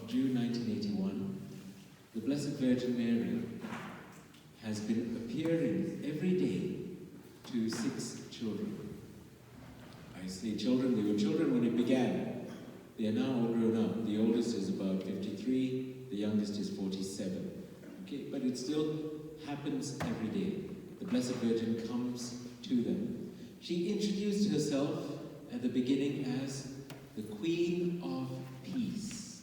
June 1981, the Blessed Virgin Mary has been appearing every day to 6 children. I say children, they were children when it began. They are now all grown up. The oldest is about 53, the youngest is 47. Okay, but it still happens every day. The Blessed Virgin comes to them. She introduced herself at the beginning as the Queen of Peace.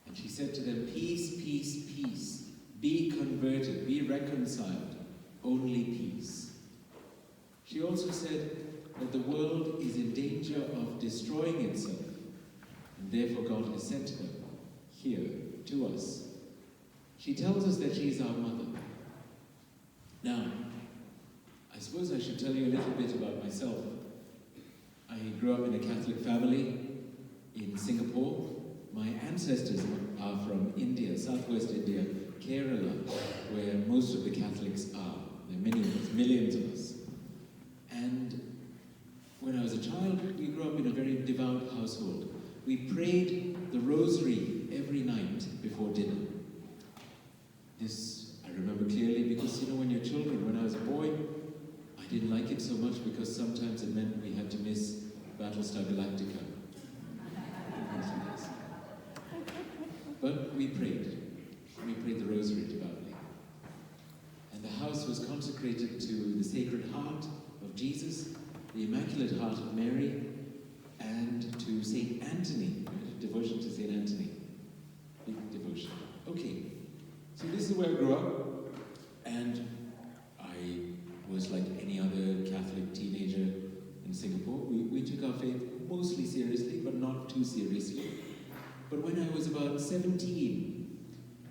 And she said to them, peace, peace, peace. Be converted, be reconciled, only peace. She also said that the world is in danger of destroying itself, and therefore God has sent her here to us. She tells us that she is our mother. Now, I suppose I should tell you a little bit about myself. I grew up in a Catholic family in Singapore. My ancestors are from India, southwest India, Kerala, where most of the Catholics are. There are many of us, millions of us. And when I was a child, we grew up in a very devout household. We prayed the rosary every night before dinner. This I remember clearly because, when you're children, when I was a boy, I didn't like it so much because sometimes it meant we had to miss Battlestar Galactica. But we prayed. We prayed the rosary devoutly. And the house was consecrated to the Sacred Heart of Jesus, the Immaculate Heart of Mary, and to Saint Anthony, devotion to Saint Anthony. Big devotion. Okay, so this is where I grew up, and I was like any other Catholic teenager in Singapore. We took our faith mostly seriously, but not too seriously. But when I was about 17,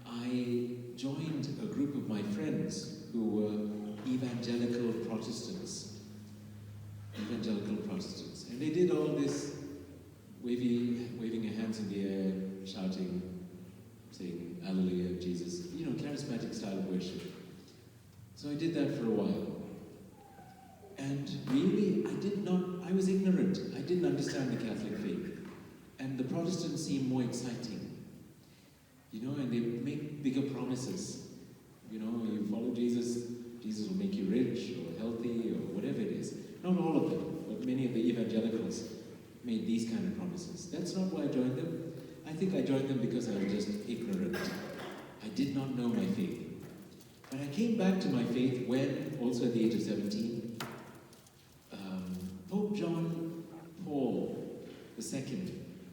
I joined a group of my friends who were evangelical Protestants. And they did all this waving their hands in the air, shouting, saying, Alleluia, Jesus, charismatic style of worship. So I did that for a while. And really, I was ignorant. I didn't understand the Catholic faith. And the Protestants seemed more exciting. And they make bigger promises. You follow Jesus, Jesus will make you rich or healthy or whatever it is. Not all of them, but many of the evangelicals made these kind of promises. That's not why I joined them. I think I joined them because I was just ignorant. I did not know my faith. But I came back to my faith when, also at the age of 17, Pope John Paul II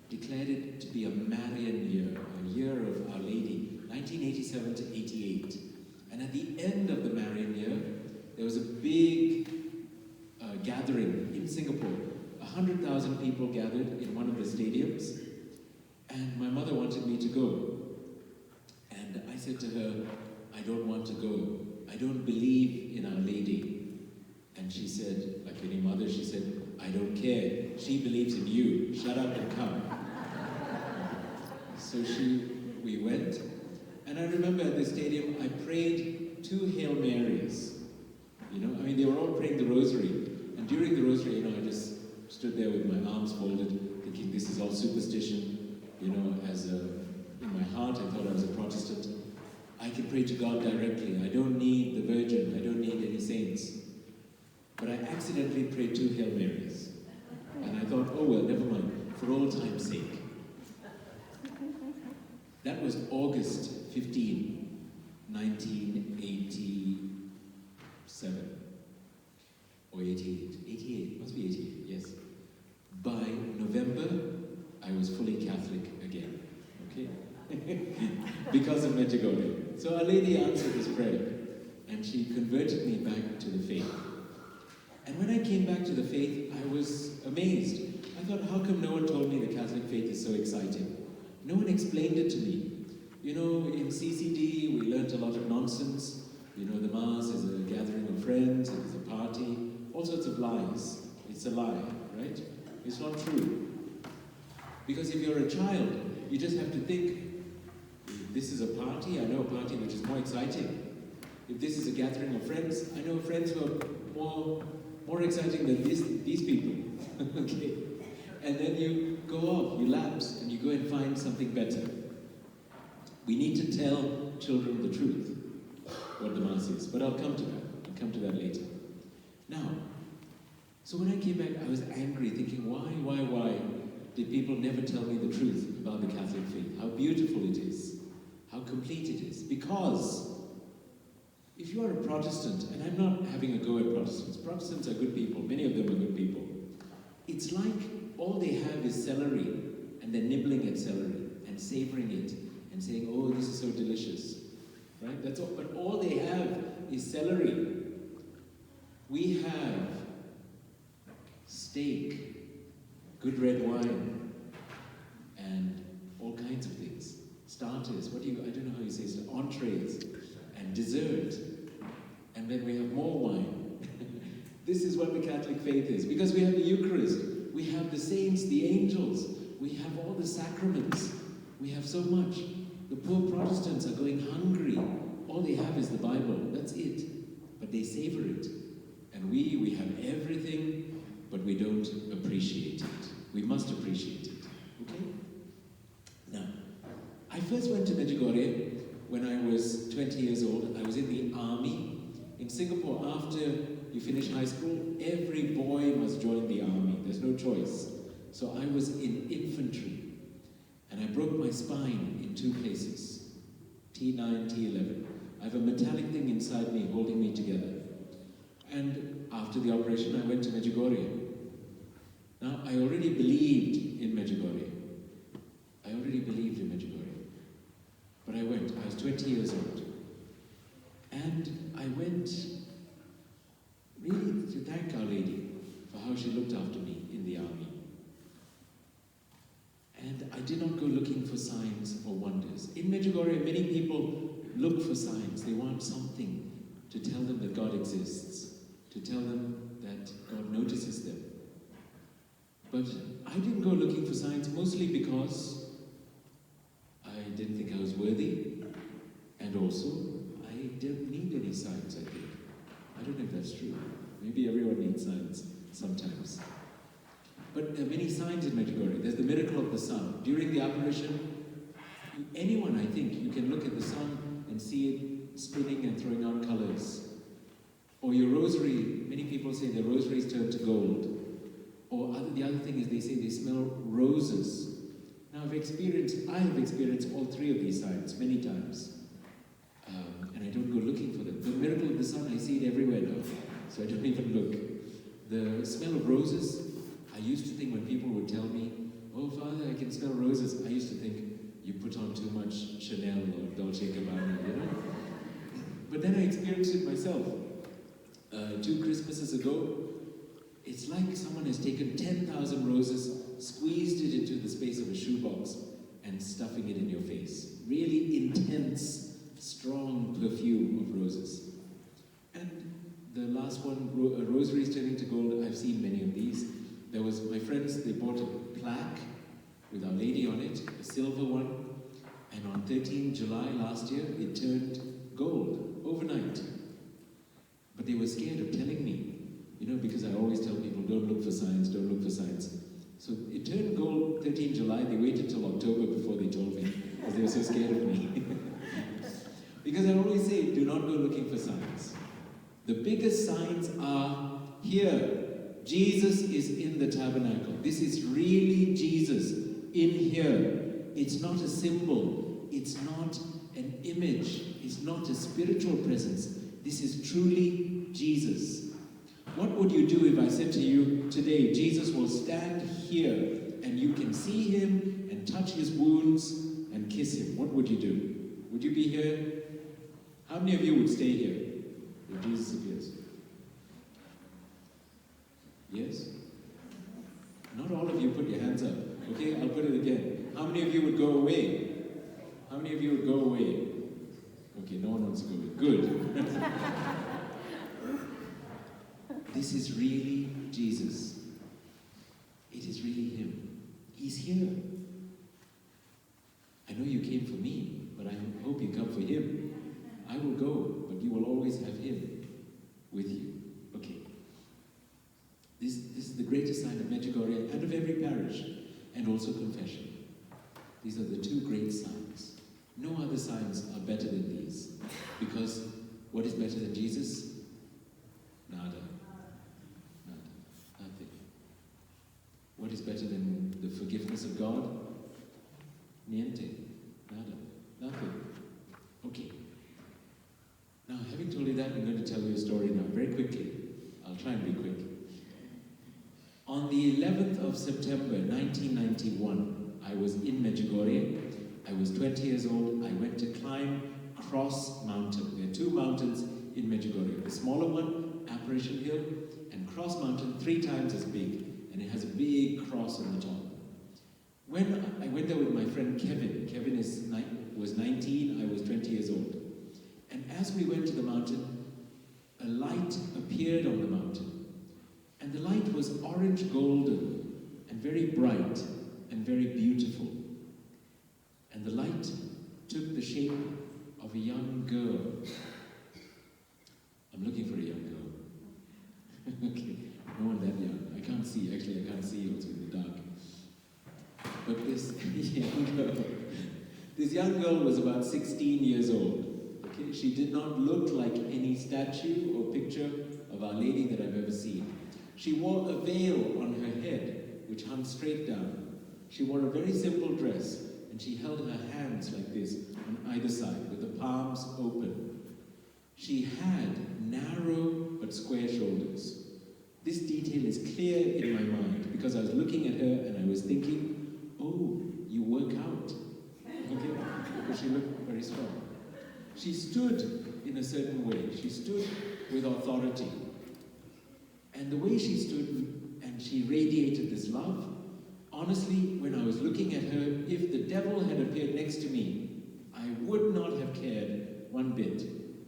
declared it to be a Marian year, a year of Our Lady, 1987 to 88. And at the end of the Marian year, there was a big gathering in Singapore. 100,000 people gathered in one of the stadiums, and my mother wanted me to go. And I said to her, I don't want to go. I don't believe in Our Lady. And she said, like any mother, she said, I don't care. She believes in you. Shut up and come. So we went, and I remember at the stadium, I prayed 2 Hail Marys. They were all praying the rosary. And during the rosary, I just stood there with my arms folded, thinking this is all superstition. In my heart, I thought I was a Protestant. I can pray to God directly. I don't need the Virgin. I don't need any saints. But I accidentally prayed 2 Hail Marys. And I thought, oh well, never mind, for all time's sake. That was August 15, 1987. Or 88. 88, must be 88, yes. By November, I was fully Catholic again. Okay? Because of Medjugorje. So Our Lady answered this prayer, and she converted me back to the faith. And when I came back to the faith, I was amazed. I thought, how come no one told me the Catholic faith is so exciting? No one explained it to me. In CCD, we learnt a lot of nonsense. The Mass is a gathering of friends, it's a party, all sorts of lies. It's a lie, right? It's not true. Because if you're a child, you just have to think, if this is a party, I know a party which is more exciting. If this is a gathering of friends, I know friends who are more exciting than these people. Okay? And then you go off, you lapse, and you go and find something better. We need to tell children the truth, what the Mass is. But I'll come to that. I'll come to that later. Now, so when I came back, I was angry, thinking, why did people never tell me the truth about the Catholic faith? How beautiful it is, how complete it is. Because if you are a Protestant, and I'm not having a go at Protestants, Protestants are good people, many of them are good people. It's like all they have is celery, and they're nibbling at celery, and savoring it, and saying, oh, this is so delicious. Right? That's all. But all they have is celery. We have steak, good red wine, and all kinds of things. Starters, I don't know how you say it, entrees, and dessert. And then we have more wine. This is what the Catholic faith is. Because we have the Eucharist, we have the saints, the angels, we have all the sacraments. We have so much. The poor Protestants are going hungry. All they have is the Bible. That's it. But they savor it. And we have everything, but we don't appreciate it. We must appreciate it. Okay? Now, I first went to Medjugorje when I was 20 years old. I was in the army. In Singapore, after you finish high school, every boy must join the army. There's no choice. So I was in infantry. And I broke my spine in 2 places. T9, T11. I have a metallic thing inside me holding me together. And after the operation, I went to Medjugorje. Now, I already believed in Medjugorje. But I went. I was 20 years old. And I went really to thank Our Lady for how she looked after me in the army. And I did not go looking for signs or wonders. In Medjugorje, many people look for signs. They want something to tell them that God exists, to tell them that God notices them. But I didn't go looking for signs, mostly because I didn't think I was worthy, and also I didn't need any signs, I think. I don't know if that's true. Maybe everyone needs signs sometimes. But there are many signs in Medjugorje. There's the miracle of the sun. During the apparition, anyone, I think, you can look at the sun and see it spinning and throwing out colors. Or your rosary, many people say their rosaries turn to gold. Or the other thing is they say they smell roses. Now I have experienced all 3 of these signs many times. And I don't go looking for them. The miracle of the sun, I see it everywhere now. So I don't even look. The smell of roses, I used to think when people would tell me, oh, Father, I can smell roses, I used to think, you put on too much Chanel or Dolce & Gabbana, you know? But then I experienced it myself. 2 Christmases ago, it's like someone has taken 10,000 roses, squeezed it into the space of a shoebox, and stuffing it in your face. Really intense, strong perfume of roses. And the last one, rosaries turning to gold, I've seen many of these. There was, my friends, they bought a plaque with Our Lady on it, a silver one, and on 13 July last year, it turned gold, overnight. But they were scared of telling me, you know, because I always tell people, don't look for signs, don't look for signs. So it turned gold 13 July, they waited till October before they told me, because they were so scared of me. Because I always say, do not go looking for signs. The biggest signs are here. Jesus is in the tabernacle. This is really Jesus in here. It's not a symbol. It's not an image. It's not a spiritual presence. This is truly Jesus. What would you do if I said to you today, Jesus will stand here and you can see him and touch his wounds and kiss him? What would you do? Would you be here? How many of you would stay here if Jesus appears? Yes? Not all of you put your hands up. Okay, I'll put it again. How many of you would go away? How many of you would go away? Okay, no one wants to go away. Good. This is really Jesus. It is really him. He's here. I know you came for me, but I hope you come for him. I will go, but you will always have him with you. Okay. This is the greatest sign of Medjugorje and of every parish, and also confession. These are the 2 great signs. No other signs are better than these. Because what is better than Jesus? Nada. Nada. Nothing. What is better than the forgiveness of God? Niente. Nada. Nothing. Okay. Now, having told you that, I'm going to tell you a story now, very quickly. I'll try and be quick. On the 11th of September, 1991, I was in Medjugorje. I was 20 years old. I went to climb Cross Mountain. There are two mountains in Medjugorje. The smaller one, Apparition Hill, and Cross Mountain, 3 times as big, and it has a big cross on the top. When I went there with my friend Kevin, was 19, I was 20 years old. And as we went to the mountain, a light appeared on the mountain. And the light was orange golden and very bright and very beautiful. And the light took the shape of a young girl. I'm looking for a young girl. Okay, no one that young. I can't see, actually I can't see also in the dark. But this young girl was about 16 years old. Okay, she did not look like any statue or picture of Our Lady that I've ever seen. She wore a veil on her head, which hung straight down. She wore a very simple dress, and she held her hands like this on either side, with the palms open. She had narrow but square shoulders. This detail is clear in my mind, because I was looking at her and I was thinking, oh, you work out. Okay? Because she looked very strong. She stood in a certain way. She stood with authority. And the way she stood, and she radiated this love, honestly, when I was looking at her, if the devil had appeared next to me, I would not have cared one bit.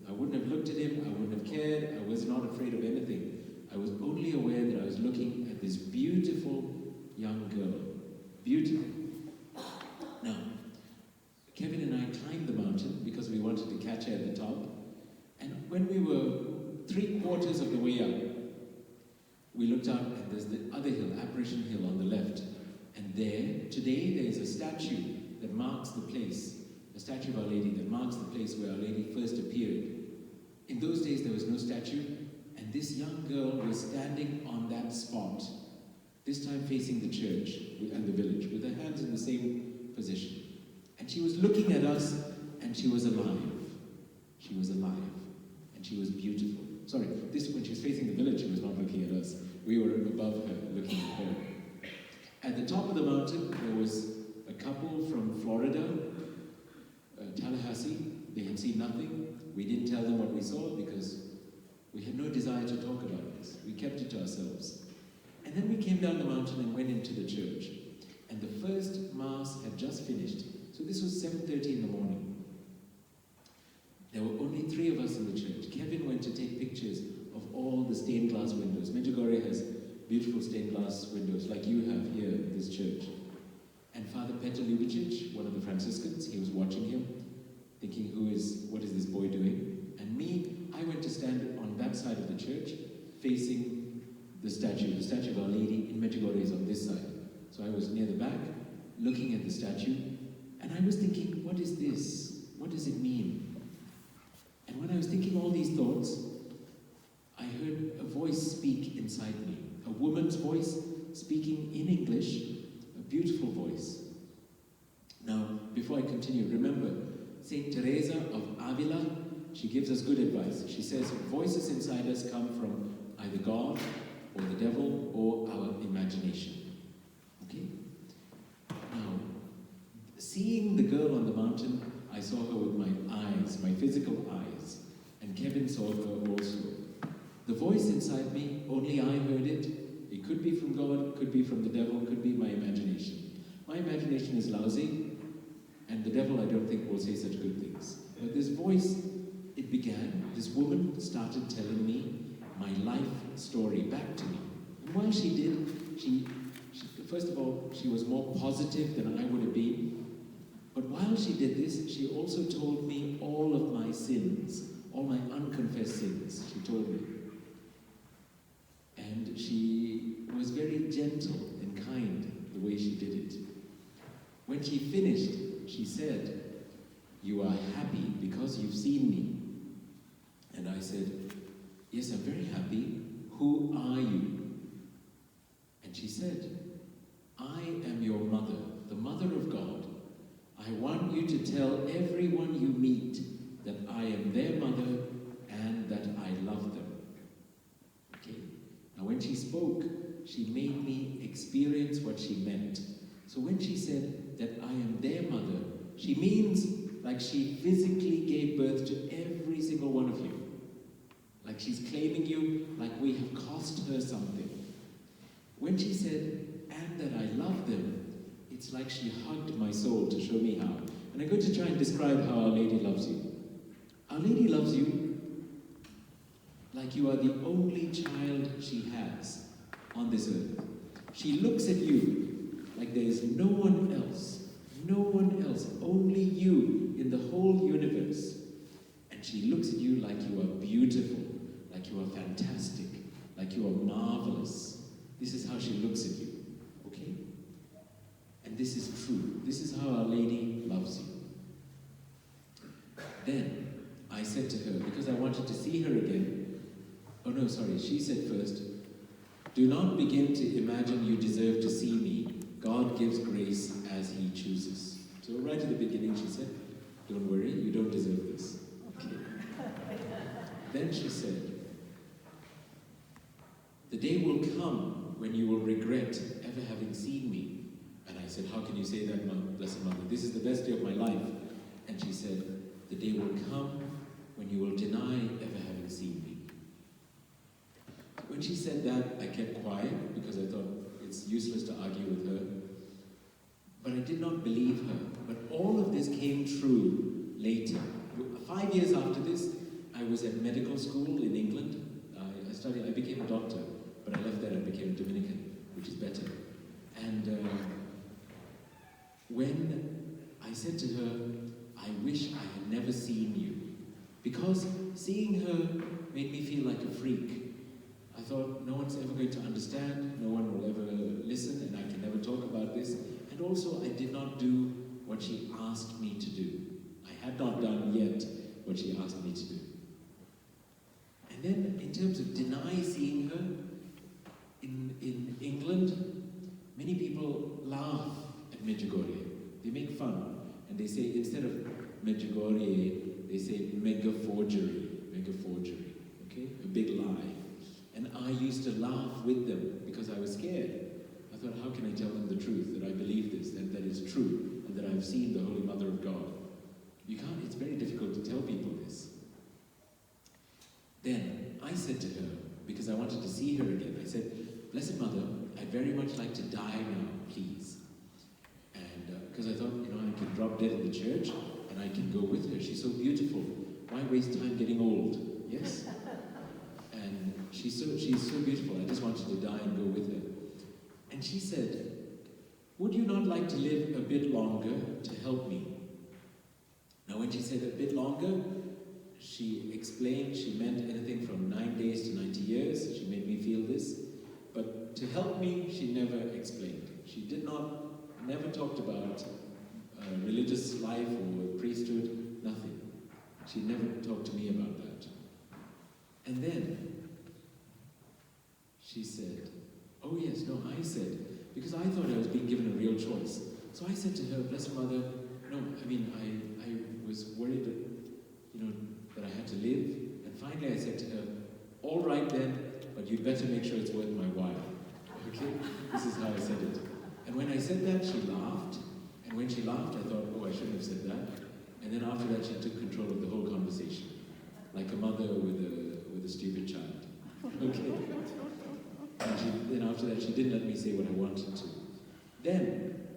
I wouldn't have looked at him, I wouldn't have cared, I was not afraid of anything. I was only aware that I was looking at this beautiful young girl. Beautiful. Now, Kevin and I climbed the mountain because we wanted to catch her at the top. And when we were 3/4 of the way up, we looked out and there's the other hill, Apparition Hill on the left. And there, today, there is a statue that marks the place, a statue of Our Lady that marks the place where Our Lady first appeared. In those days, there was no statue, and this young girl was standing on that spot, this time facing the church and the village, with her hands in the same position. And she was looking at us, and she was alive. She was alive, and she was beautiful. Sorry, when she was facing the village, she was not looking at us. We were above her, looking at her. At the top of the mountain, there was a couple from Florida, Tallahassee. They had seen nothing. We didn't tell them what we saw because we had no desire to talk about this. We kept it to ourselves. And then we came down the mountain and went into the church. And the first Mass had just finished. So this was 7:30 in the morning. There were only 3 of us in the church. Kevin went to take pictures of all the stained glass windows. Medjugorje has beautiful stained glass windows like you have here in this church. And Father Peter Ljubicic, one of the Franciscans, he was watching him, thinking, what is this boy doing? And me, I went to stand on that side of the church, facing the statue of Our Lady in Medjugorje is on this side. So I was near the back, looking at the statue, and I was thinking, what is this? What does it mean? And when I was thinking all these thoughts, I heard a voice speak inside me. A woman's voice speaking in English, a beautiful voice. Now, before I continue, remember, Saint Teresa of Avila, she gives us good advice. She says, voices inside us come from either God, or the devil, or our imagination. Okay? Now, seeing the girl on the mountain, I saw her with my eyes, my physical eyes, and Kevin saw her also. The voice inside me, only I heard it. It could be from God, could be from the devil, could be my imagination. My imagination is lousy, and the devil I don't think will say such good things. But this voice, it began, this woman started telling me my life story back to me. And while she did, she first of all, she was more positive than I would have been. But while she did this, she also told me all of my sins, all my unconfessed sins, she told me. And she was very gentle and kind the way she did it. When she finished, she said, you are happy because you've seen me. And I said, yes, I'm very happy. Who are you? And she said, I am your mother, the mother of God. I want you to tell everyone you meet that I am their mother and that I love them. Okay? Now when she spoke, she made me experience what she meant. So when she said that I am their mother, she means like she physically gave birth to every single one of you. Like she's claiming you like we have cost her something. When she said, and that I love them, it's like she hugged my soul to show me how. And I'm going to try and describe how Our Lady loves you. Our Lady loves you like you are the only child she has on this earth. She looks at you like there is no one else, only you in the whole universe. And she looks at you like you are beautiful, like you are fantastic, like you are marvelous. This is how she looks at you, okay? And this is true. This is how Our Lady loves you. Then I said to her, because I wanted to see her again, she said first, do not begin to imagine you deserve to see me. God gives grace as he chooses. So right at the beginning she said, don't worry, you don't deserve this. Okay. Then she said, the day will come when you will regret ever having seen me. And I said, how can you say that, Blessed Mother? This is the best day of my life. And she said, the day will come when you will deny ever having seen me. When she said that, I kept quiet because I thought it's useless to argue with her. But I did not believe her. But all of this came true later. 5 years after this, I was at medical school in England. I became a doctor, but I left there and became a Dominican, which is better. And when I said to her, I wish I had never seen you, because seeing her made me feel like a freak. I thought, no one's ever going to understand, no one will ever listen, and I can never talk about this. And also, I did not do what she asked me to do. I had not done yet what she asked me to do. And then, in terms of deny seeing her, in England, many people laugh at Medjugorje. They make fun, and they say, instead of Medjugorje, they say mega forgery, okay? A big lie. And I used to laugh with them because I was scared. I thought, how can I tell them the truth, that I believe this, and that it's true, and that I've seen the Holy Mother of God? You can't, it's very difficult to tell people this. Then I said to her, because I wanted to see her again, I said, Blessed Mother, I'd very much like to die now, please. And because I thought, I can drop dead in the church, and I can go with her. She's so beautiful. Why waste time getting old? Yes? And she's so beautiful. I just wanted to die and go with her. And she said, would you not like to live a bit longer to help me? Now when she said a bit longer, she explained she meant anything from 9 days to 90 years. She made me feel this. But to help me, she never explained. She never talked about religious life or priesthood, nothing. She never talked to me about that. And then she said, oh yes, no, I said, because I thought I was being given a real choice. So I said to her, Blessed Mother, no, I was worried that I had to live. And finally I said to her, all right then, but you'd better make sure it's worth my while. Okay? This is how I said it. And when I said that, she laughed. And when she laughed, I thought, oh, I shouldn't have said that. And then after that, she took control of the whole conversation, like a mother with a stupid child. Okay? And then after that, she didn't let me say what I wanted to. Then,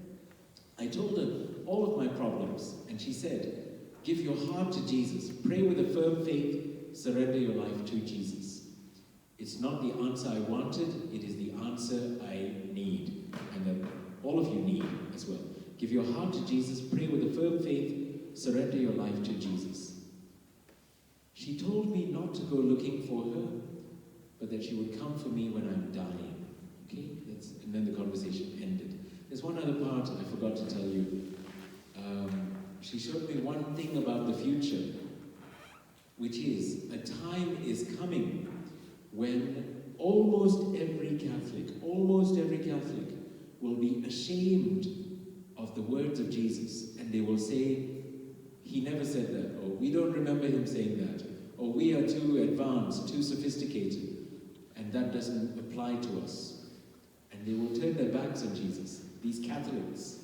I told her all of my problems, and she said, give your heart to Jesus. Pray with a firm faith. Surrender your life to Jesus. It's not the answer I wanted, it is the answer I need, and that all of you need as well. Give your heart to Jesus. Pray with a firm faith. Surrender your life to Jesus. She told me not to go looking for her, but that she would come for me when I'm dying. Okay? And then the conversation ended. There's one other part I forgot to tell you. She She showed me one thing about the future, which is a time is coming when almost every Catholic will be ashamed of the words of Jesus, and they will say, he never said that, or we don't remember him saying that, or we are too advanced, too sophisticated, and that doesn't apply to us. And they will turn their backs on Jesus, these Catholics.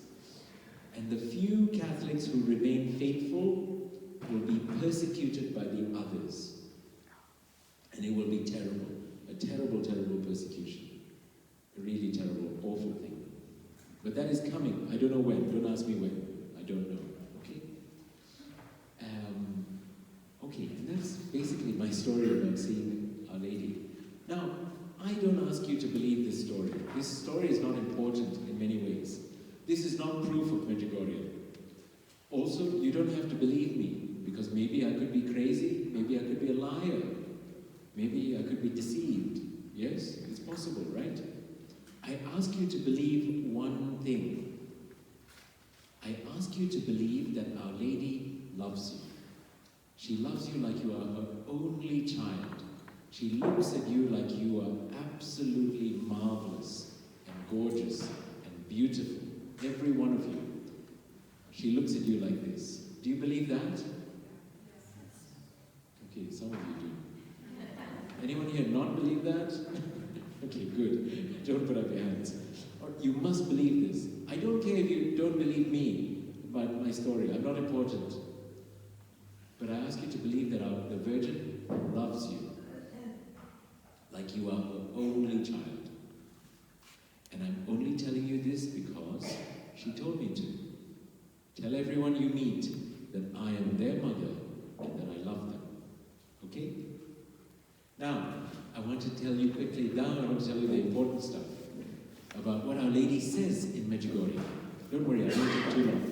And the few Catholics who remain faithful will be persecuted by the others. And it will be terrible. A terrible, terrible persecution. A really terrible, awful thing. But that is coming. I don't know when. Don't ask me when. I don't know. Okay? Okay, and that's basically my story about seeing Our Lady. Now, I don't ask you to believe this story. This story is not important in many ways. This is not proof of Medjugorje. Also, you don't have to believe me, because maybe I could be crazy, maybe I could be a liar, maybe I could be deceived. Yes, it's possible, right? I ask you to believe one thing. I ask you to believe that Our Lady loves you. She loves you like you are her only child. She looks at you like you are absolutely marvelous and gorgeous and beautiful. Every one of you. She looks at you like this. Do you believe that? Okay, some of you do. Anyone here not believe that? Okay, good. Don't put up your hands. Or you must believe this. I don't care if you don't believe me about my story. I'm not important. But I ask you to believe that the Virgin loves you like you are her only child. And I'm only telling you this because she told me to. Tell everyone you meet that I am their mother and that I love them. Okay? Now, I want to tell you quickly, I want to tell you the important stuff about what Our Lady says in Medjugorje. Don't worry, I won't take too long.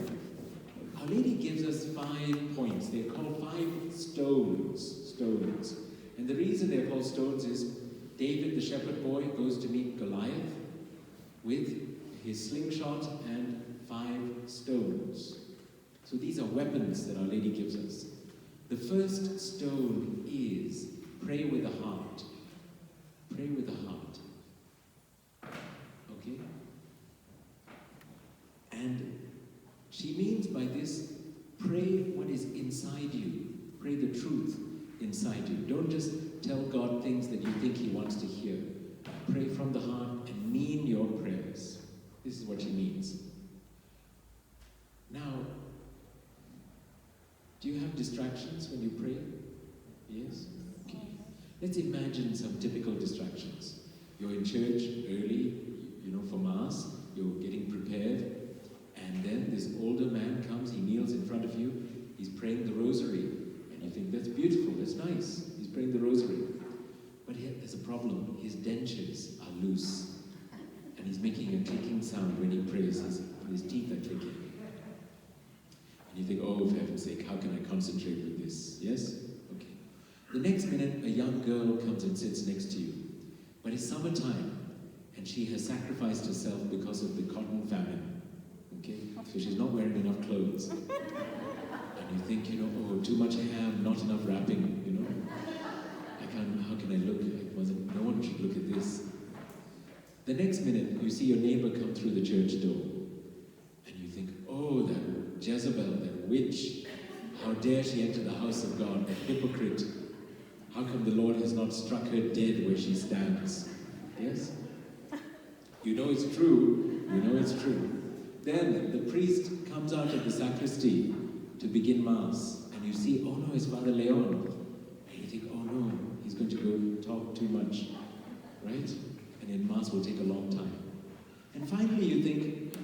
Our Lady gives us 5 points. They're called 5 stones. And the reason they're called stones is David, the shepherd boy, goes to meet Goliath with his slingshot and 5 stones. So these are weapons that Our Lady gives us. The first stone is pray with a heart. Pray with a heart. Okay? And she means by this, pray what is inside you. Pray the truth inside you. Don't just tell God things that you think He wants to hear. Pray from the heart and mean your prayers. This is what she means. Now, do you have distractions when you pray? Yes? Okay. Let's imagine some typical distractions. You're in church early, for Mass, you're getting prepared, and then this older man comes, he kneels in front of you, he's praying the rosary, and you think, that's beautiful, that's nice, he's praying the rosary. But here, there's a problem, his dentures are loose, and he's making a clicking sound when he prays, his teeth are clicking. And you think, oh, for heaven's sake, how can I concentrate with this? Yes? Okay. The next minute, a young girl comes and sits next to you. But it's summertime, and she has sacrificed herself because of the cotton famine. Okay? So she's not wearing enough clothes. And you think, oh, too much ham, not enough wrapping, how can I look? No one should look at this. The next minute, you see your neighbor come through the church door. And you think, oh, that Jezebel, that witch, how dare she enter the house of God, a hypocrite. How come the Lord has not struck her dead where she stands? Yes? You know it's true. Then the priest comes out of the sacristy to begin Mass, and you see, oh no, it's Father Leon. And you think, oh no, he's going to go talk too much, right? And then Mass will take a long time. And finally you think,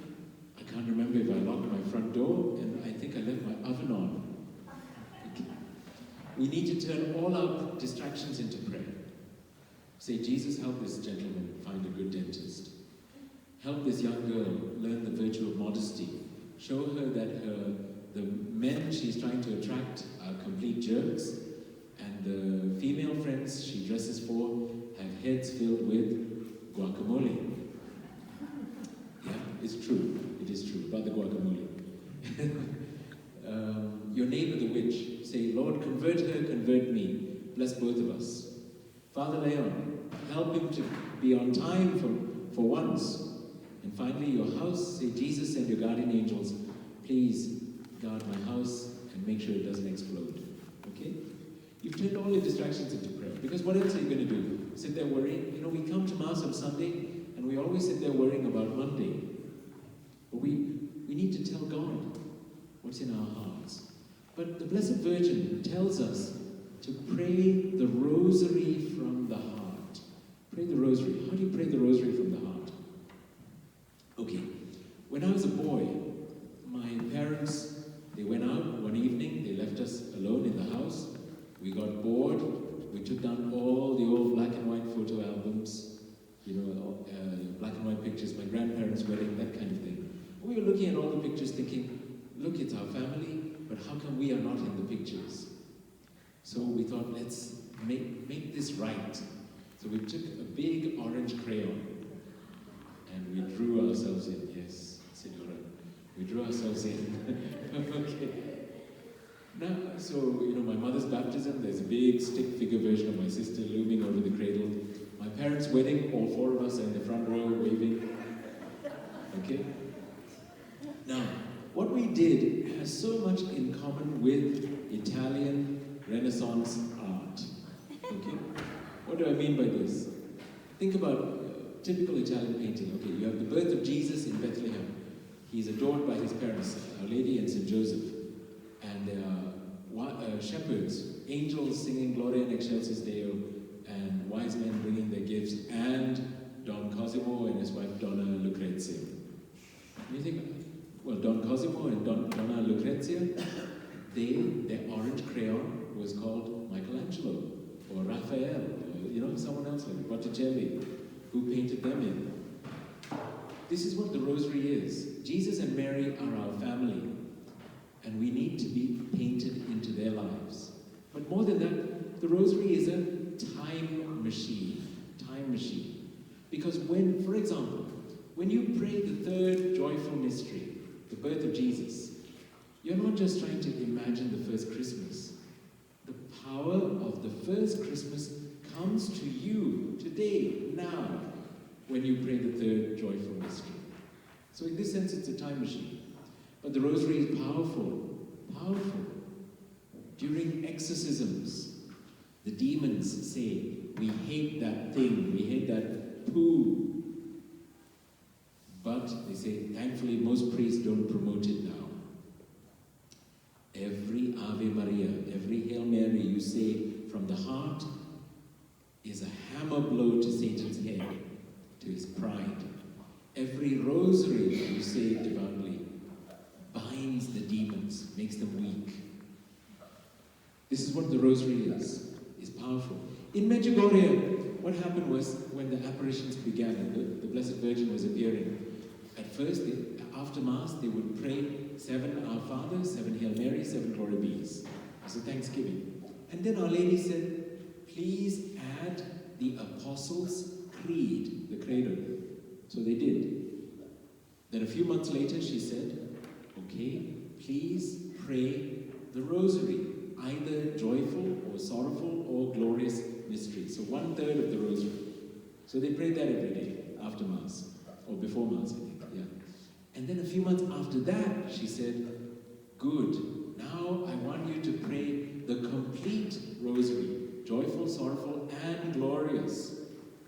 I can't remember if I locked my front door, and I think I left my oven on. Okay. We need to turn all our distractions into prayer. Say, Jesus, help this gentleman find a good dentist. Help this young girl learn the virtue of modesty. Show her that the men she's trying to attract are complete jerks, and the female friends she dresses for have heads filled with guacamole. Yeah, it's true. It is true about the guacamole. Your neighbor, the witch, say, Lord, convert her, convert me. Bless both of us. Father Leon, help him to be on time for once. And finally, your house, say, Jesus and your guardian angels, please guard my house and make sure it doesn't explode. Okay? You've turned all your distractions into prayer. Because what else are you going to do? Sit there worrying? You know, we come to Mass on Sunday and we always sit there worrying about Monday. But we need to tell God what's in our hearts. But the Blessed Virgin tells us to pray the rosary from the heart. Pray the rosary. How do you pray the rosary from the heart? Okay, when I was a boy, my parents, they went out one evening, they left us alone in the house. We got bored, we took down all the old black and white photo albums, you know, black and white pictures, my grandparents' wedding, that kind of thing. We were looking at all the pictures thinking, look, it's our family, but how come we are not in the pictures? So we thought, let's make this right. So we took a big orange crayon and we drew ourselves in. Yes, Senora. We drew ourselves in. Okay. Now, so, you know, my mother's baptism, there's a big stick figure version of my sister looming over the cradle. My parents' wedding, all four of us are in the front row waving. Okay? Now, what we did has so much in common with Italian Renaissance art. Okay? What do I mean by this? Think about typical Italian painting. Okay, you have the birth of Jesus in Bethlehem. He's adored by his parents, Our Lady and St. Joseph. And there are shepherds, angels singing Gloria in Excelsis Deo, and wise men bringing their gifts, and Don Cosimo and his wife Donna Lucrezia. And you think, well, Don Cosimo and Donna Lucrezia, their orange crayon was called Michelangelo, or Raphael, or, you know, someone else like Botticelli, who painted them in. This is what the Rosary is. Jesus and Mary are our family, and we need to be painted into their lives. But more than that, the Rosary is a time machine. Time machine. Because when, for example, when you pray the third joyful mystery, the birth of Jesus, you're not just trying to imagine the first Christmas. The power of the first Christmas comes to you today, now, when you pray the third joyful mystery. So in this sense, it's a time machine. But the Rosary is powerful, powerful. During exorcisms, the demons say, we hate that thing, we hate that poo. But they say, thankfully, most priests don't promote it now. Every Ave Maria, every Hail Mary you say from the heart is a hammer blow to Satan's head, to his pride. Every rosary you say devoutly binds the demons, makes them weak. This is what the rosary is powerful. In Medjugorje, what happened was when the apparitions began and the Blessed Virgin was appearing, at first, after Mass, they would pray 7 Our Fathers, 7 Hail Marys, 7 Glory Bees. As a thanksgiving. And then Our Lady said, please add the Apostles' Creed, the Credo. So they did. Then a few months later, she said, okay, please pray the Rosary, either joyful or sorrowful or glorious mystery. So 1/3 of the Rosary. So they prayed that every day after Mass, or before Mass, I think, yeah. And then a few months after that, she said, good, now I want you to pray the complete Rosary, joyful, sorrowful, and glorious.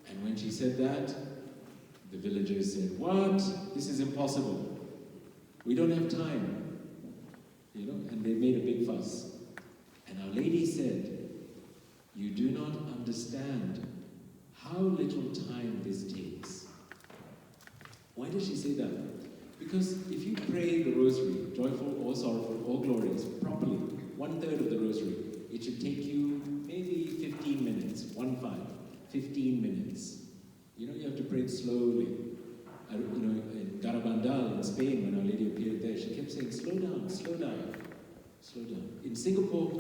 And when she said that, the villagers said, what? This is impossible. We don't have time. You know, and they made a big fuss. And Our Lady said, you do not understand how little time this takes. Why does she say that? Because if you pray the Rosary, joyful or sorrowful or glorious, properly, 1/3 of the Rosary, it should take you maybe 15 minutes, 15 minutes. You know, you have to pray it slowly. You know, in Garabandal in Spain, when Our Lady appeared there, she kept saying, slow down, slow down, slow down. In Singapore,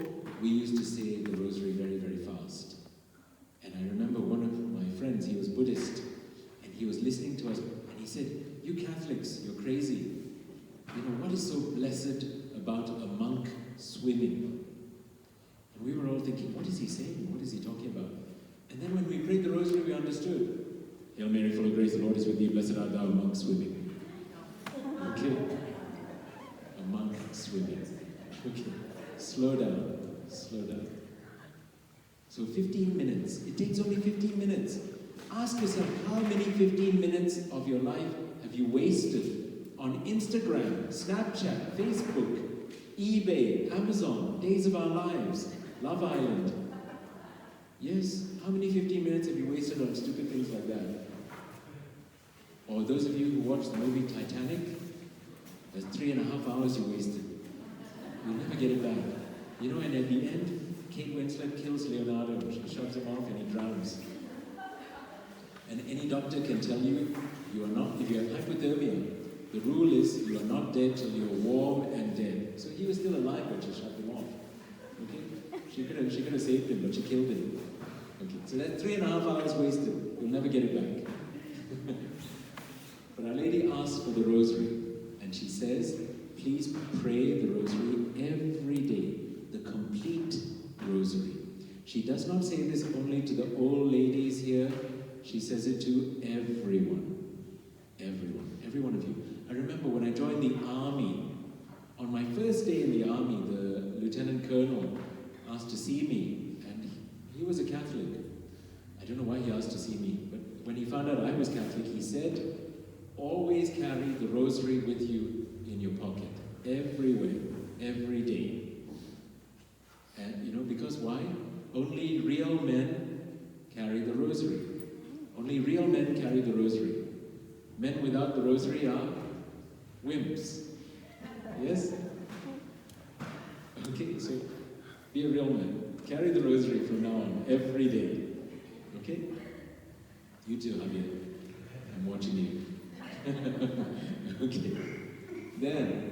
we used to say the Rosary very, very fast. And I remember one of my friends, he was Buddhist, and he was listening to us, and he said, you Catholics, you're crazy. You know, what is so blessed about a monk swimming swimming. And we were all thinking, what is he saying? What is he talking about? And then when we prayed the rosary, we understood. Hail Mary, full of grace, the Lord is with thee, blessed art thou among swimming. Okay. Among swimming. Okay. Slow down. Slow down. So 15 minutes. It takes only 15 minutes. Ask yourself, how many 15 minutes of your life have you wasted on Instagram, Snapchat, Facebook, eBay, Amazon, Days of Our Lives, Love Island? Yes, how many 15 minutes have you wasted on stupid things like that? Or those of you who watched the movie Titanic, that's 3.5 hours you wasted. You'll never get it back. You know, and at the end, Kate Winslet kills Leonardo. She shoves him off and he drowns. And any doctor can tell you, you are not, if you have hypothermia, the rule is you are not dead till you're warm and dead. So he was still alive when she shoved him off. Okay? She could have saved him, but she killed him. Okay, so that's 3.5 hours wasted. You'll never get it back. But Our Lady asks for the rosary, and she says, please pray the rosary every day, the complete rosary. She does not say this only to the old ladies here, she says it to everyone. Everyone. Every one of you. I remember when I joined the army, on my first day in the army, the lieutenant colonel asked to see me, and he was a Catholic. I don't know why he asked to see me, but when he found out I was Catholic, he said, always carry the rosary with you in your pocket, everywhere, every day. And you know, because why? Only real men carry the rosary. Only real men carry the rosary. Men without the rosary are wimps. Yes? Okay, so be a real man. Carry the rosary from now on, every day. Okay? You too, Javier. I'm watching you. Okay. Then,